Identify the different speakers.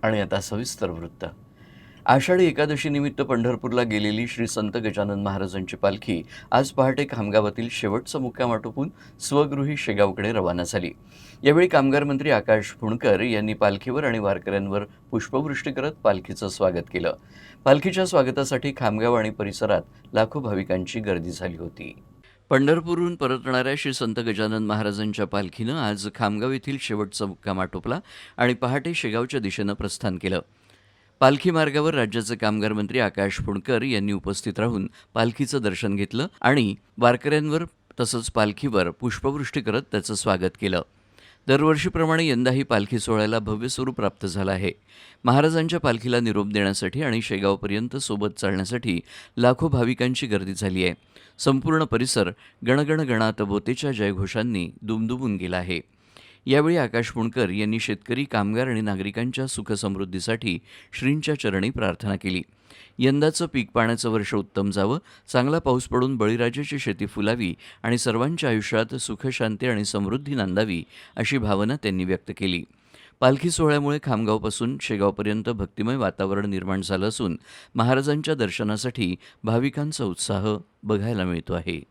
Speaker 1: आणि आता सविस्तर वृत्त. आषाढी एकादशीनिमित्त पंढरपूरला गेलेली श्री संत गजानन महाराजांची पालखी आज पहाटे खामगावातील शेवटचा मुक्काम आटोपून स्वगृही शेगावकडे रवाना झाली. यावेळी कामगार मंत्री आकाश फुंडकर यांनी पालखीवर आणि वारकऱ्यांवर पुष्पवृष्टी करत पालखीचं स्वागत केलं. पालखीच्या स्वागतासाठी खामगाव आणि परिसरात लाखो भाविकांची गर्दी झाली होती. पंढरपूरहून परतणाऱ्या श्री संत गजानन महाराजांच्या पालखीनं आज खामगाव येथील शेवटचा मुक्काम आटोपला आणि पहाटे शेगावच्या दिशेनं प्रस्थान केलं. पालखी मार्गावर राज्याचे कामगार मंत्री आकाश फुंडकर यांनी उपस्थित राहून पालखीचं दर्शन घेतलं आणि वारकऱ्यांवर तसंच पालखीवर पुष्पवृष्टी करत त्याचं स्वागत केलं. दरवर्षीप्रमाणे यंदाही पालखी सोहळ्याला भव्य स्वरूप प्राप्त झालं आहे. महाराजांच्या पालखीला निरोप देण्यासाठी आणि शेगावपर्यंत सोबत चालण्यासाठी लाखो भाविकांची गर्दी झाली आहे. संपूर्ण परिसर गणगण गणात बोतेच्या जयघोषांनी दुमदुमून गेला आहे. यावेळी आकाश फुंडकर यांनी शेतकरी, कामगार आणि नागरिकांच्या सुखसमृद्धीसाठी श्रींच्या चरणी प्रार्थना केली. यंदाचं पीक पाण्याचं वर्ष उत्तम जावं, चांगला पाऊस पडून बळीराजाची शेती फुलावी आणि सर्वांच्या आयुष्यात सुखशांती आणि समृद्धी नांदावी अशी भावना त्यांनी व्यक्त केली. पालखी सोहळ्यामुळे खामगावपासून शेगावपर्यंत भक्तिमय वातावरण निर्माण झालं असून महाराजांच्या दर्शनासाठी भाविकांचा उत्साह बघायला मिळतो आहे.